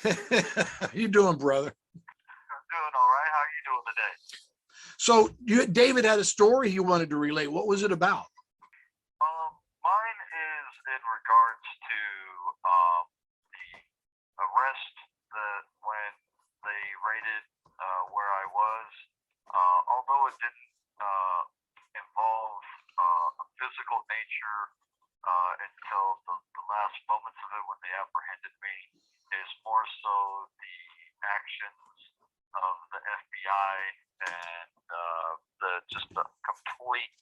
How you doing, brother? I'm doing all right. How are you doing today? So David had a story he wanted to relate. What was it about? Mine is in regards to the arrest that when they raided where I was. Although it didn't involve a physical nature until the last moments of it when they apprehended me, is more so the actions of the FBI and the complete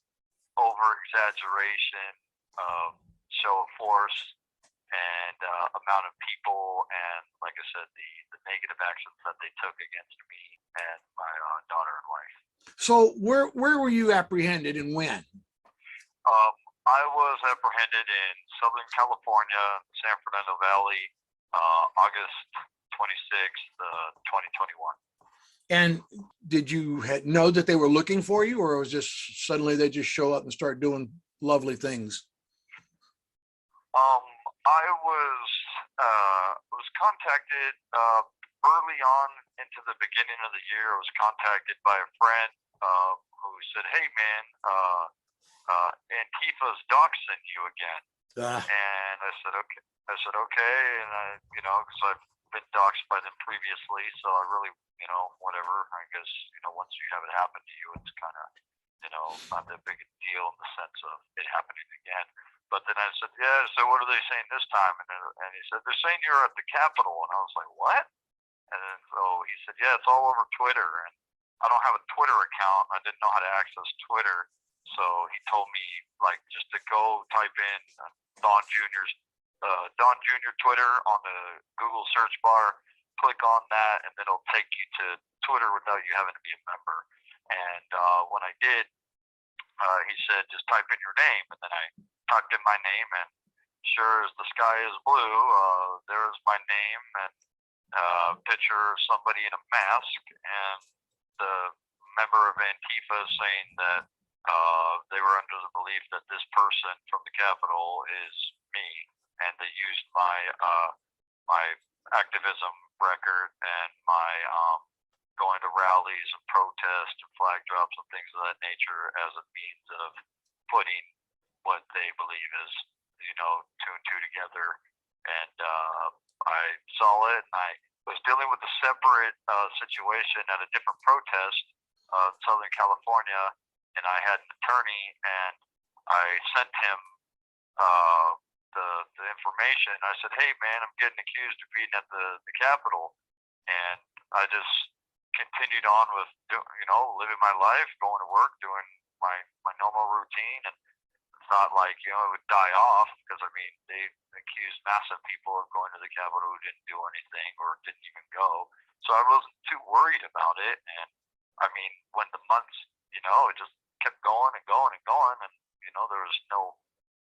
over exaggeration of show of force and amount of people, and like I said, the negative actions that they took against me and my daughter and wife. So where were you apprehended and when? I was apprehended in Southern California, San Fernando Valley, August 26th, 2021. And did you know that they were looking for you, or was just suddenly they just show up and start doing lovely things? I was contacted early on into the beginning of the year. I was contacted by a friend who said, "Hey man, Antifa's doxing you again." And I said, "Okay." And because I've been doxed by them previously, so I really, whatever. I guess, once you have it happen to you, it's kind of, not that big a deal in the sense of it happening again. But then I said, "Yeah, so what are they saying this time?" And he said, "They're saying you're at the Capitol." And I was like, "What?" And then so he said, "Yeah, it's all over Twitter." And I don't have a Twitter account. I didn't know how to access Twitter. So he told me, like, just to go type in Don Jr. Twitter on the Google search bar, click on that, and then it'll take you to Twitter without you having to be a member. And when I did, he said, "Just type in your name." And then I typed in my name, and sure as the sky is blue, there's my name and picture of somebody in a mask, and the member of Antifa saying that they were under the belief that this person from the Capitol is me, and they used my activism record and my going to rallies and protests and flag drops and things of that nature as a means of putting what they believe is, two and two together. And I saw it, and I was dealing with a separate situation at a different protest in Southern California, and I had an attorney, and I sent him the information. I said, "Hey man, I'm getting accused of being at the Capitol," and I just continued on with living my life, going to work, doing my normal routine, and it's not like it would die off, because I mean they accused massive people of going to the Capitol who didn't do anything or didn't even go, so I wasn't too worried about it. And I mean, when the months, it just kept going and going and going, and there was no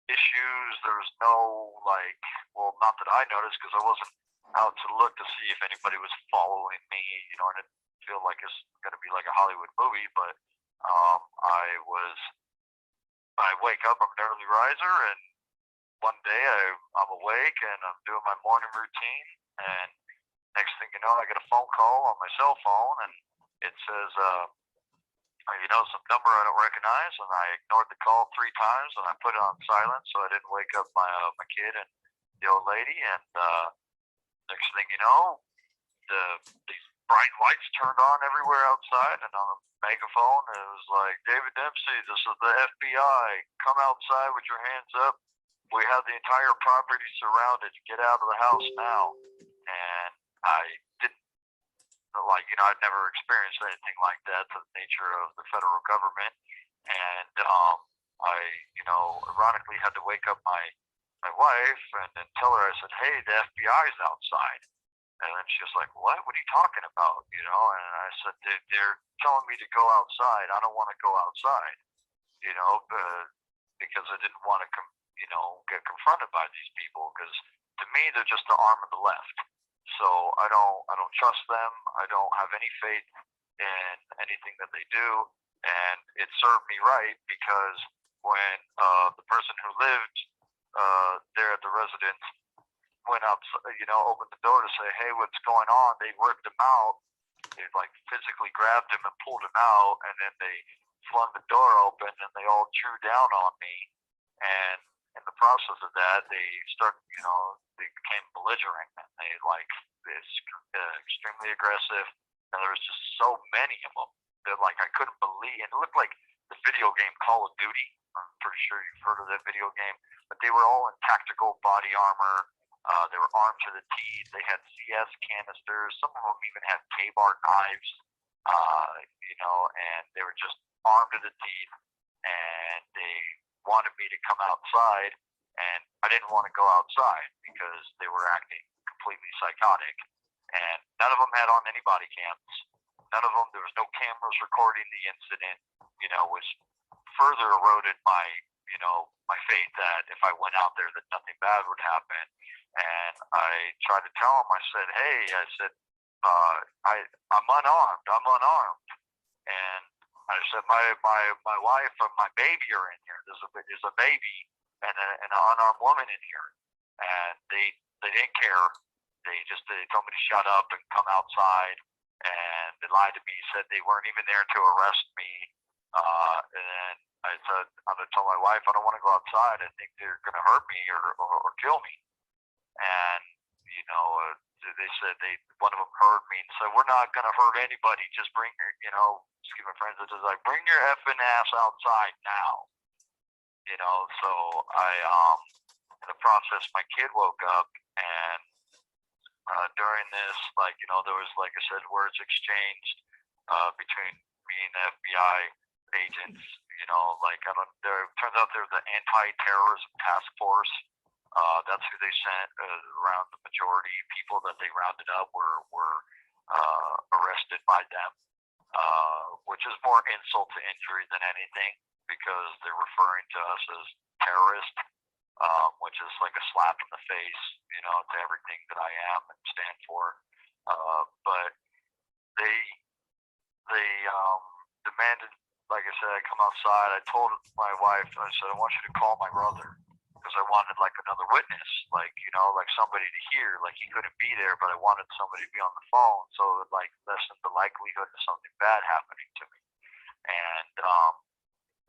issues. There was no, like, well, not that I noticed, because I wasn't out to look to see if anybody was following me. I didn't feel like it's going to be like a Hollywood movie, but I wake up, I'm an early riser, and one day I'm awake and I'm doing my morning routine, and next thing you know, I get a phone call on my cell phone, and it says, some number I don't recognize, and I ignored the call 3 times, and I put it on silent so I didn't wake up my kid and the old lady. And next thing you know, these bright lights turned on everywhere outside, and on the megaphone it was like, "David Dempsey, this is the FBI. Come outside with your hands up. We have the entire property surrounded. Get out of the house now." And I didn't, I'd never experienced anything like that to the nature of the federal government. And I, ironically had to wake up my wife and then tell her, I said, "Hey, the FBI's outside." And then she was like, "What? What are you talking about?" And I said, "They're telling me to go outside. I don't want to go outside, because I didn't want to, get confronted by these people, because to me, they're just the arm of the left. So I don't trust them. I don't have any faith in anything that they do." And it served me right, because when the person who lived there at the residence went up, opened the door to say, hey, what's going on? They ripped him out. They like physically grabbed him and pulled him out, and then they flung the door open and they all drew down on me. And in the process of that, they became belligerent, and they like this extremely aggressive. And there was just so many of them that like I couldn't believe. And it looked like the video game Call of Duty. I'm pretty sure you've heard of that video game. But they were all in tactical body armor. They were armed to the teeth. They had CS canisters. Some of them even had K-bar knives. And they were just armed to the teeth. And they wanted me to come outside, and I didn't want to go outside because they were acting completely psychotic. And none of them had on any body cams. None of them, there was no cameras recording the incident, which further eroded my faith that if I went out there that nothing bad would happen. And I tried to tell them, I said, hey, I'm unarmed. And I said, my wife and my baby are in here. There's a baby and an unarmed woman in here. And they didn't care. They told me to shut up and come outside. And they lied to me, said they weren't even there to arrest me. And then I told my wife, I don't want to go outside. I think they're going to hurt me or kill me. And, they said one of them heard me and said, we're not going to hurt anybody. Just bring your, excuse my friends, it's just like, bring your effing ass outside now. So in the process, my kid woke up, and during this, there was, like I said, words exchanged between me and the FBI agents. Turns out they're the anti-terrorism task force. That's who they sent. Around the majority of people that they rounded up were arrested by them, which is more insult to injury than anything, because they're referring to us as terrorists, which is like a slap in the face, to everything that I am and stand for. But they demanded, like I said, I come outside. I told my wife, I said, I want you to call my brother, because I wanted like another witness, like somebody to hear. Like, he couldn't be there, but I wanted somebody to be on the phone, so it like lessened the likelihood of something bad happening to me. And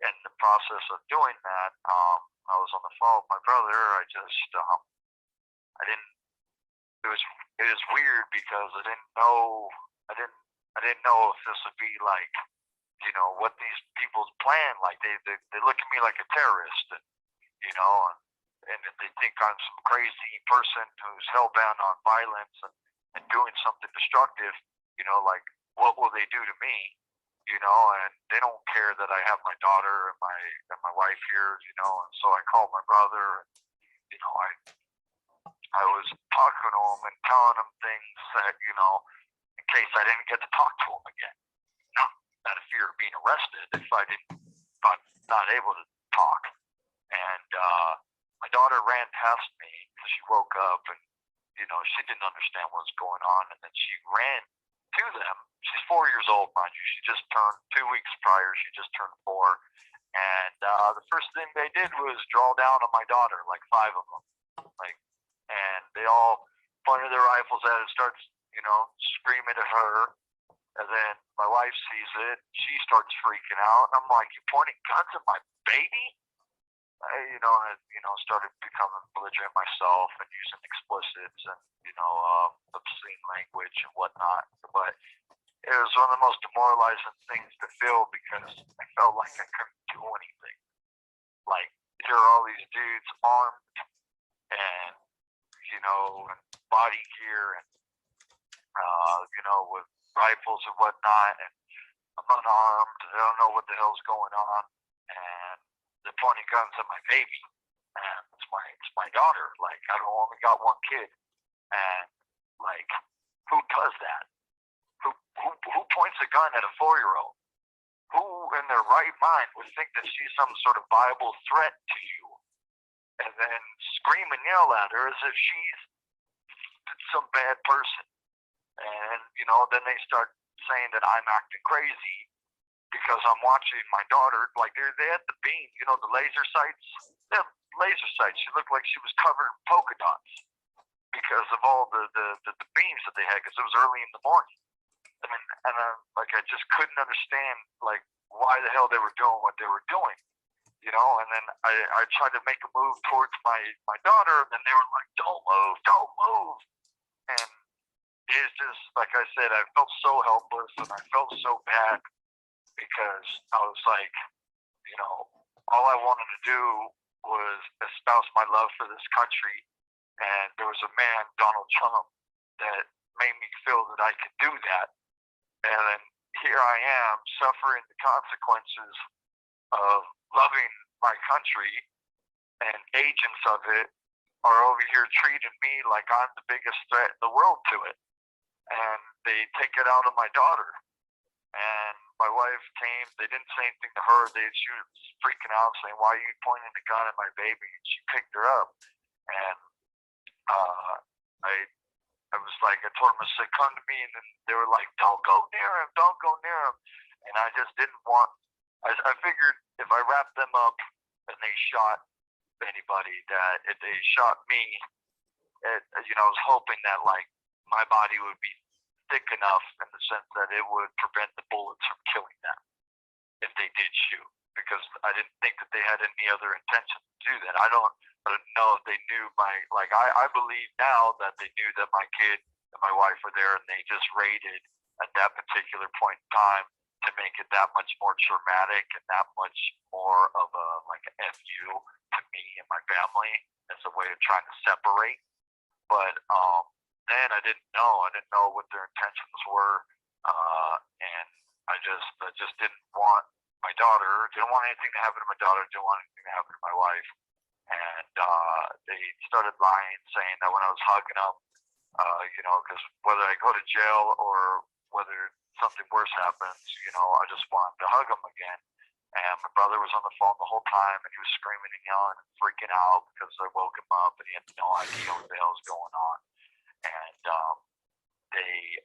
in the process of doing that, I was on the phone with my brother. I didn't. It was weird because I didn't know if this would be like, what these people's plan. Like they look at me like a terrorist, and if they think I'm some crazy person who's hell-bent on violence and doing something destructive, like, what will they do to me? And they don't care that I have my daughter and my wife here, and so I called my brother, and, I was talking to him and telling him things that, in case I didn't get to talk to him again. Not out of fear of being arrested if I'm not able to talk. And my daughter ran past me because she woke up, and she didn't understand what was going on, and then she ran to them. She's 4 years old, mind you. She just turned 2 weeks prior. She just turned 4, and the first thing they did was draw down on my daughter, like 5 of them, and they all pointed their rifles at her, starts screaming at her. And then my wife sees it. She starts freaking out. And I'm like, you're pointing guns at my baby? I started becoming belligerent myself and using explicits and, obscene language and whatnot. But it was one of the most demoralizing things to feel, because I felt like I couldn't do anything. Like, here are all these dudes armed and, and body gear and, with rifles and whatnot, and I'm unarmed. I don't know what the hell's going on, and they're pointing guns at my baby, and it's my daughter. Like, I don't only got one kid, and like, who does that? Who points a gun at a 4-year-old? Who in their right mind would think that she's some sort of viable threat to you, and then scream and yell at her as if she's some bad person? And, then they start saying that I'm acting crazy because I'm watching my daughter. Like, they had the beam, the laser sights. Them laser sights. She looked like she was covered in polka dots. because of all the beams that they had, because it was early in the morning. And like I just couldn't understand like why the hell they were doing what they were doing, you know. And then I tried to make a move towards my daughter, and they were like, "Don't move, don't move." And it's just like I said, I felt so helpless and I felt so bad because I was like, you know, all I wanted to do was espouse my love for this country, and there was a man, Donald Trump, that made me feel that I could do that. And then here I am suffering the consequences of loving my country, and agents of it are over here treating me like I'm the biggest threat in the world to it. And they take it out on my daughter. And my wife came, they didn't say anything to her. She was freaking out saying, "Why are you pointing the gun at my baby?" And she picked her up. And I was like, I told them, I said, "Come to me." And then they were like, "Don't go near him, don't go near him." And I just didn't want, I figured if I wrapped them up and they shot anybody, that if they shot me, you know, I was hoping that like my body would be thick enough in the sense that it would prevent the bullets from killing them if they did shoot, because I didn't think that they had any other intention to do that. I don't know if they knew I believe now that they knew that my kid and my wife were there, and they just raided at that particular point in time to make it that much more traumatic and that much more of a like a FU to me and my family as a way of trying to separate. But then I didn't know what their intentions were, and I just didn't want my daughter, didn't want anything to happen to my daughter, didn't want anything to happen to my wife. And they started lying, saying that when I was hugging them, you know, because whether I go to jail or whether something worse happens, you know, I just wanted to hug them again. And my brother was on the phone the whole time, and he was screaming and yelling and freaking out because I woke him up, and he had no idea what the hell was going on. And they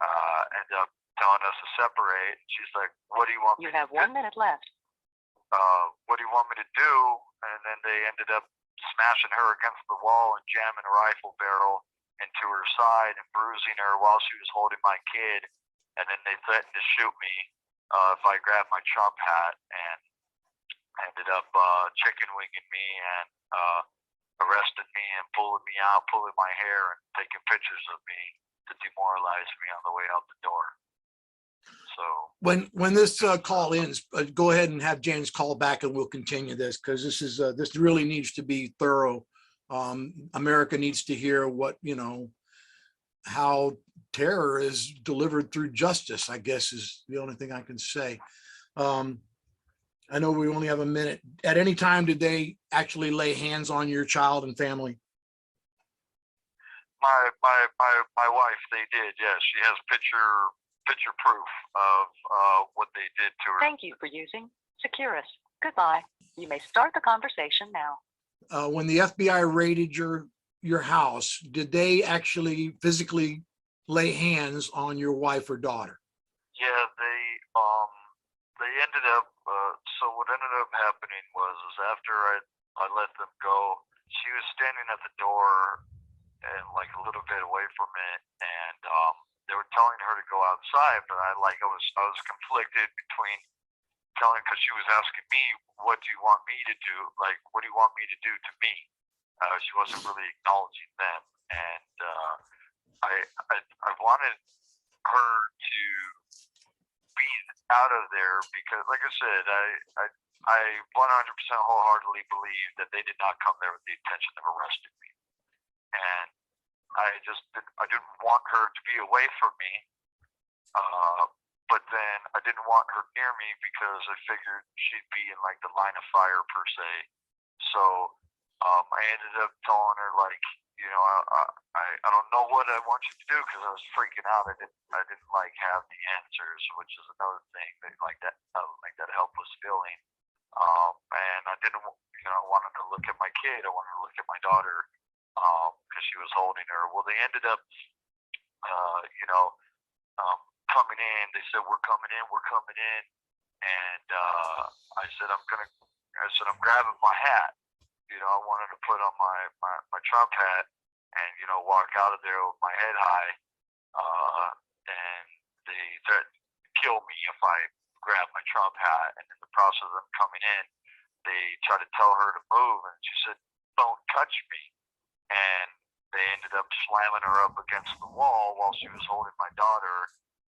ended up telling us to separate. And she's like, "What do you want me to do? You have 1 minute left. What do you want me to do?" And then they ended up smashing her against the wall and jamming a rifle barrel into her side and bruising her while she was holding my kid. And then they threatened to shoot me if I grabbed my Trump hat, and ended up chicken winging me and arresting me and pulling me out, pulling my hair and taking pictures of me to demoralize me on the way out the door. So when this call ends, go ahead and have James call back, and we'll continue this, because this really needs to be thorough. America needs to hear what, you know, how terror is delivered through justice, I guess, is the only thing I can say. I know we only have a minute. At any time did they actually lay hands on your child and family? My wife, they did, yes. She has picture proof of what they did to her. Thank you for using Securus. Goodbye. You may start the conversation now. When the FBI raided your house, did they actually physically lay hands on your wife or daughter? Yeah, they ended up. So what ended up happening was after I let them go, she was standing at the door and like a little bit away from it, and they were telling her to go outside, but I was conflicted between telling, because she was asking me, "What do you want me to do? Like, what do you want me to do to me?" She wasn't really acknowledging them, and I wanted her to be out of there because, like I said, I 100% wholeheartedly believe that they did not come there with the intention of arresting me, and I didn't want her to be away from me, but then I didn't want her near me because I figured she'd be in like the line of fire per se. So I ended up telling her, like, you know, I don't know what I want you to do, because I was freaking out. I didn't like have the answers, which is another thing that like that helpless feeling. And I didn't, you know, I wanted to look at my kid. I wanted to look at my daughter, because she was holding her. Well, they ended up, you know, coming in. They said, we're coming in. And I said, I'm grabbing my hat. You know, I wanted to put on my Trump hat, and, you know, walk out of there with my head high. And they threatened to kill me if I grabbed my Trump hat. And in the process of them coming in, they tried to tell her to move, and she said, "Don't touch me." And they ended up slamming her up against the wall while she was holding my daughter.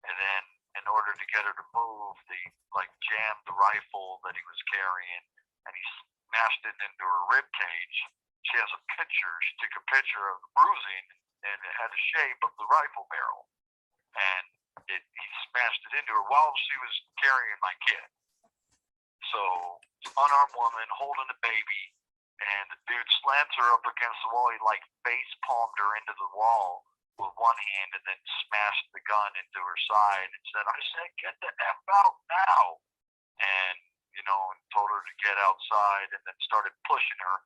And then in order to get her to move, they like jammed the rifle that he was carrying, and he smashed it into her rib cage. She has a picture. She took a picture of the bruising, and it had the shape of the rifle barrel. And he smashed it into her while she was carrying my kid. So, unarmed woman holding a baby, and the dude slams her up against the wall. He like face palmed her into the wall with one hand, and then smashed the gun into her side and said, "I said, get the F out now." And, you know, and told her to get outside, and then started pushing her.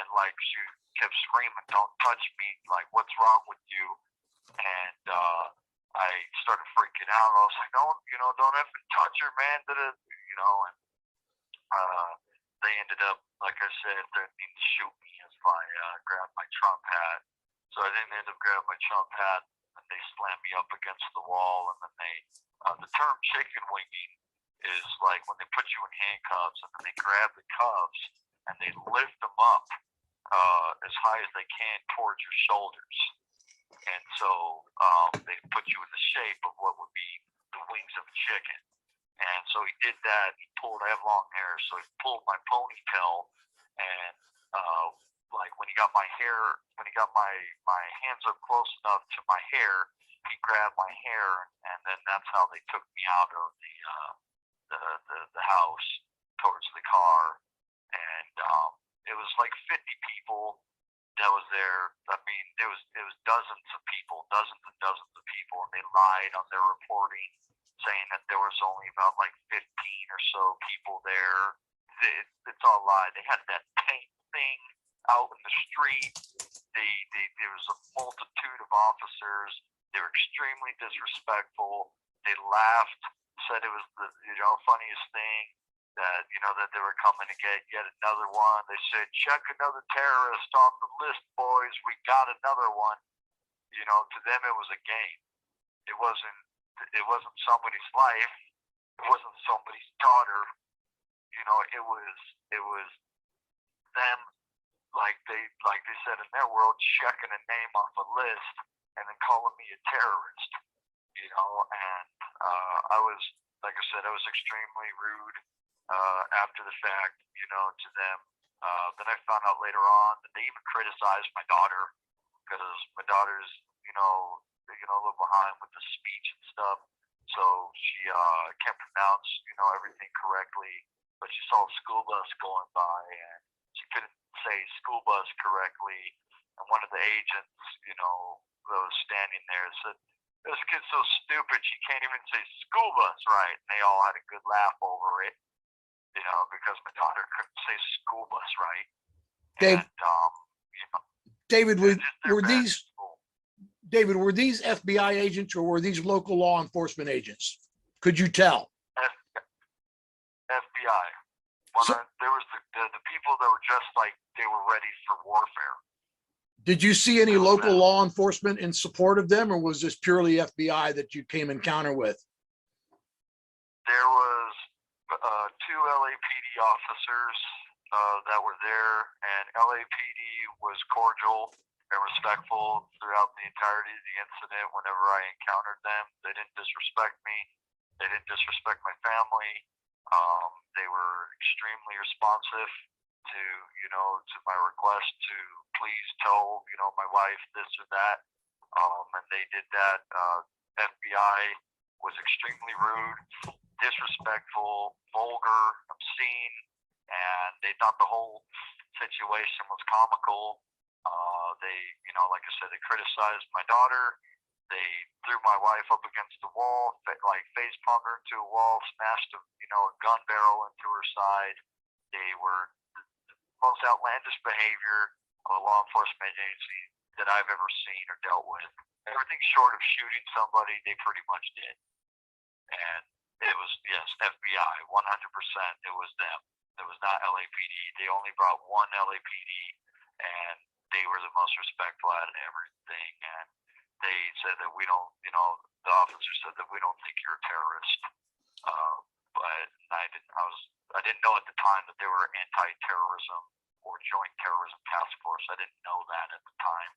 And like she kept screaming, "Don't touch me. Like, what's wrong with you?" And I started freaking out. I was like, "Don't, you know, don't effing touch her, man." You know, and they ended up, like I said, threatening to shoot me if I grabbed my Trump hat. So I didn't end up grabbing my Trump hat, and they slammed me up against the wall. And then the term chicken winging is like when they put you in handcuffs, and then they grab the cuffs and they lift them up as high as they can towards your shoulders. And so they put you in the shape of what would be the wings of a chicken. And so he did that. He pulled, I have long hair, so he pulled my ponytail, and like when he got my hair, when he got my hands up close enough to my hair, he grabbed my hair, and then that's how they took me out of the house towards the car. And it was like 50 people that was there. I mean, it was dozens of people, dozens and dozens of people, and they lied on their reporting, saying that there was only about like 15 or so people there. It's all lie. They had that paint thing out in the street. There was a multitude of officers. They were extremely disrespectful. They laughed, said it was the funniest thing, that that they were coming to get yet another one. They said, "Check another terrorist off the list, boys. We got another one." To them it was a game. It wasn't somebody's life. It wasn't somebody's daughter. It was them, like they said in their world, checking a name off a list and then calling me a terrorist. And I was, like I said, I was extremely rude after the fact, to them. Then I found out later on that they even criticized my daughter, because my daughter's, a little behind with the speech and stuff. So she can't pronounce, everything correctly, but she saw a school bus going by and she couldn't say school bus correctly. And one of the agents, that was standing there said, "This kid's so stupid, she can't even say school bus right." And they all had a good laugh over it, because my daughter couldn't say school bus right. David, were these FBI agents or were these local law enforcement agents? Could you tell? FBI. There was the people that were just like they were ready for warfare. Did you see any local law enforcement in support of them, or was this purely FBI that you came encounter with? There was 2 LAPD officers that were there, and LAPD was cordial and respectful throughout the entirety of the incident. Whenever I encountered them, they didn't disrespect me. They didn't disrespect my family. They were extremely responsive to, to my request to please tell, my wife this or that. And they did that. FBI was extremely rude, disrespectful, vulgar, obscene, and they thought the whole situation was comical. They, like I said, they criticized my daughter. They threw my wife up against the wall, like face palmed her into a wall, smashed a gun barrel into her side. They were the most outlandish behavior of a law enforcement agency that I've ever seen or dealt with. Everything short of shooting somebody, they pretty much did. And it was, yes, FBI, 100%. It was them. It was not LAPD. They only brought one LAPD, and they were the most respectful at everything, and they said that we don't, you know, the officer said that we don't think you're a terrorist. But I didn't know at the time that they were anti-terrorism or joint terrorism task force. I didn't know that at the time.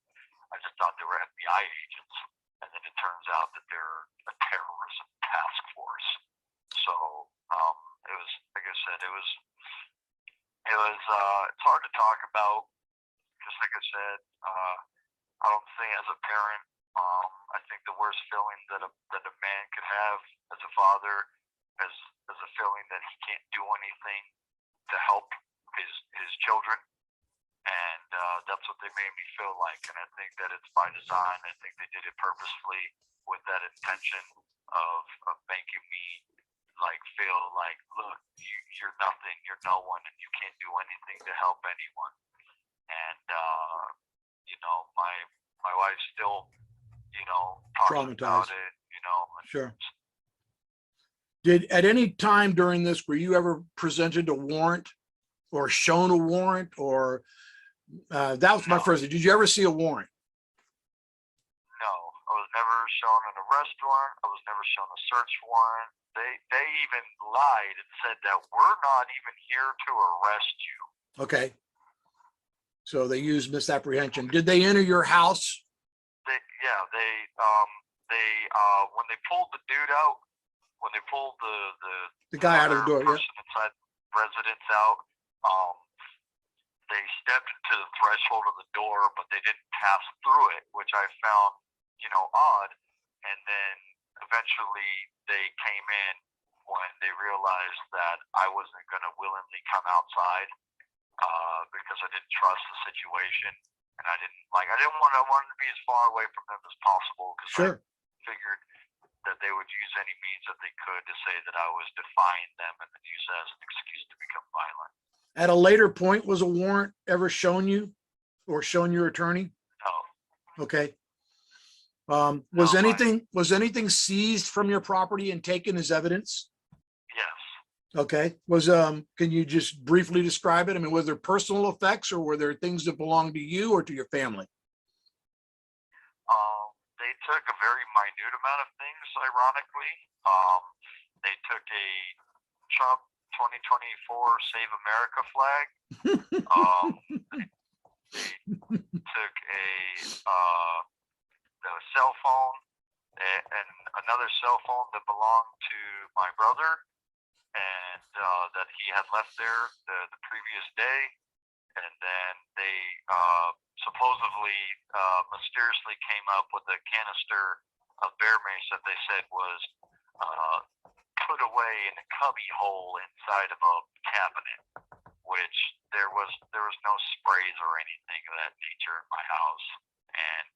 I just thought they were FBI agents, and then it turns out that they're a terrorism task force. So it was, like I said, it's hard to talk about. Just like I said, I don't think as a parent, I think the worst feeling that a man could have as a father is a feeling that he can't do anything to help his children, and that's what they made me feel like. And I think that it's by design. I think they did it purposefully with that intention of making me like feel like, look, you're nothing, you're no one, and you can't do anything to help anyone. And you know, my wife still, you know, talks about it, you know. Sure. Did at any time during this, were you ever presented a warrant or shown a warrant, or that was my first. Did you ever see a warrant? No, I was never shown an arrest warrant. I was never shown a search warrant. They even lied and said that we're not even here to arrest you. Okay. So they used misapprehension. Did they enter your house? They when they pulled the dude out, when they pulled the guy out of the door, person inside the residence out, they stepped into the threshold of the door, but they didn't pass through it, which I found, you know, odd. And then eventually they came in when they realized that I wasn't going to willingly come outside because I didn't trust the situation, and I wanted to be as far away from them as possible, because sure. I figured that they would use any means that they could to say that I was defying them and then use that as an excuse to become violent. At a later point, was a warrant ever shown you or shown your attorney? No. Okay. Was anything seized from your property and taken as evidence? Yes. Okay. Can you just briefly describe it? I mean, was there personal effects, or were there things that belonged to you or to your family? They took a very minute amount of things, ironically. They took a Trump 2024 Save America flag. They took the cell phone and another cell phone that belonged to my brother, and that he had left there the previous day. And then they supposedly mysteriously came up with a canister of bear mace that they said was put away in a cubby hole inside of a cabinet, which there was no sprays or anything of that nature in my house. And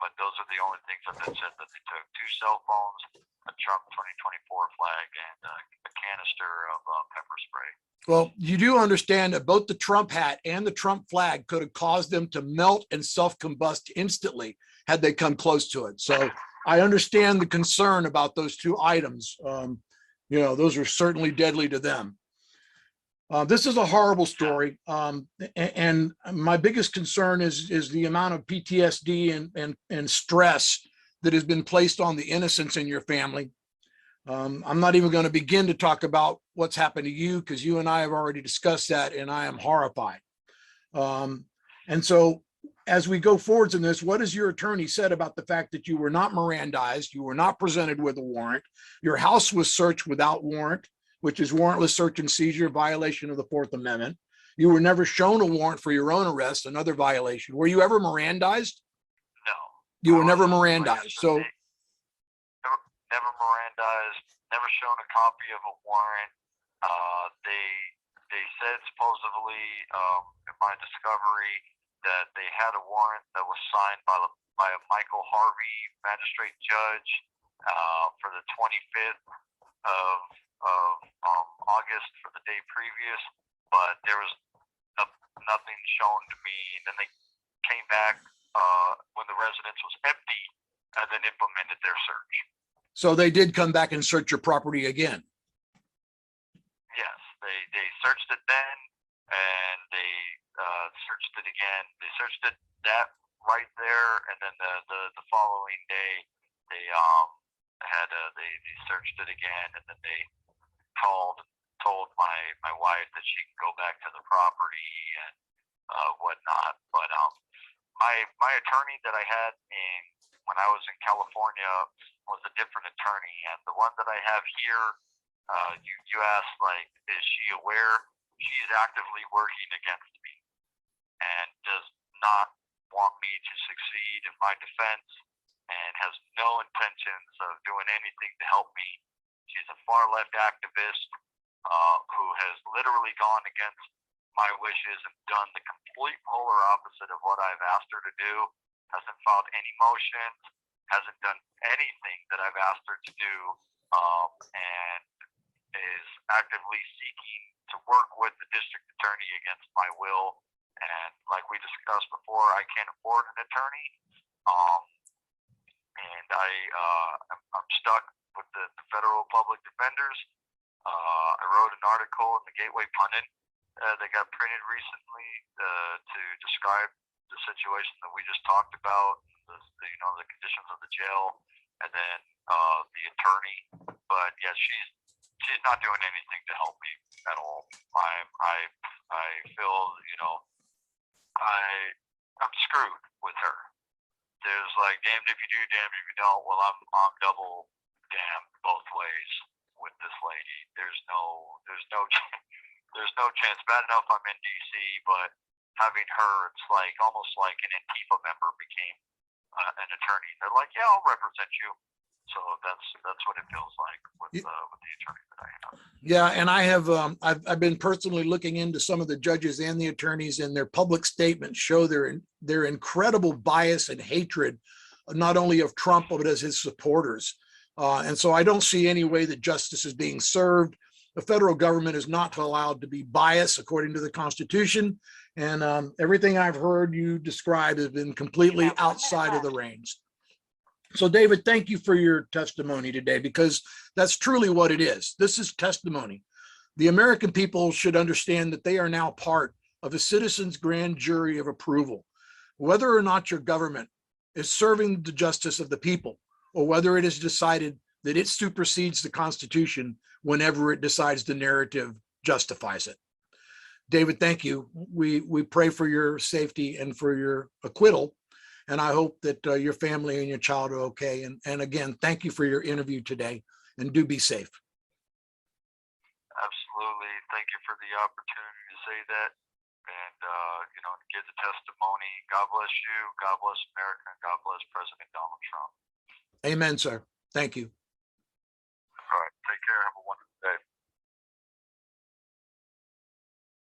but those are the only things that they said that they took: 2 cell phones, a Trump 2024 flag, and a canister of pepper spray. Well, you do understand that both the Trump hat and the Trump flag could have caused them to melt and self-combust instantly had they come close to it. So I understand the concern about those 2 items. You know, those are certainly deadly to them. This is a horrible story. And my biggest concern is the amount of PTSD and stress that has been placed on the innocents in your family. I'm not even going to begin to talk about what's happened to you, because you and I have already discussed that, and I am horrified. And so as we go forwards in this, what has your attorney said about the fact that you were not Mirandized, you were not presented with a warrant, your house was searched without warrant, which is warrantless search and seizure, violation of the 4th Amendment. You were never shown a warrant for your own arrest, another violation. Were you ever Mirandized? No. You were never Mirandized. So never Mirandized, never shown a copy of a warrant. They said supposedly in my discovery that they had a warrant that was signed by a Michael Harvey magistrate judge for the 25th of August, for the day previous, but there was nothing shown to me. And then they came back when the residence was empty and then implemented their search. So they did come back and search your property again? Yes, they searched it then, and they searched it again. They searched it that right there, and then the following day they they searched it again, and then they called and told my wife that she can go back to the property and whatnot. But my attorney that I had when I was in California was a different attorney, and the one that I have here, you asked, like, is she aware? She's actively working against me and does not want me to succeed in my defense and has no intentions of doing anything to help me. She's a far left activist who has literally gone against my wishes and done the complete polar opposite of what I've asked her to do, hasn't filed any motions, hasn't done anything that I've asked her to do, and is actively seeking to work with the district attorney against my will. And like we discussed before, I can't afford an attorney, and I'm stuck with the federal public defenders. I wrote an article in the Gateway Pundit that got printed recently to describe the situation that we just talked about, the conditions of the jail, and then the attorney. But yeah, she's not doing anything to help me at all. I feel, I'm screwed with her. There's like, damned if you do, damned if you don't. Well, I'm double damned both ways with this lady. There's no chance. Bad enough I'm in DC, but having her, it's like almost like an Antifa member became an attorney. They're like, yeah, I'll represent you. So that's what it feels like with the attorney that I have. Yeah, and I have I've been personally looking into some of the judges and the attorneys, and their public statements show their incredible bias and hatred, not only of Trump but as his supporters. And so I don't see any way that justice is being served. The federal government is not allowed to be biased according to the Constitution, and everything I've heard you describe has been completely outside of the reins. So David, thank you for your testimony today, because that's truly what it is. This is testimony. The American people should understand that they are now part of a citizen's grand jury of approval. Whether or not your government is serving the justice of the people, or whether it has decided that it supersedes the Constitution whenever it decides the narrative justifies it. David, thank you. We pray for your safety and for your acquittal. And I hope that your family and your child are okay. And again, thank you for your interview today, and do be safe. Absolutely. Thank you for the opportunity to say that and, to give the testimony. God bless you. God bless America. And God bless President Donald Trump. Amen, sir. Thank you. All right. Take care. Have a wonderful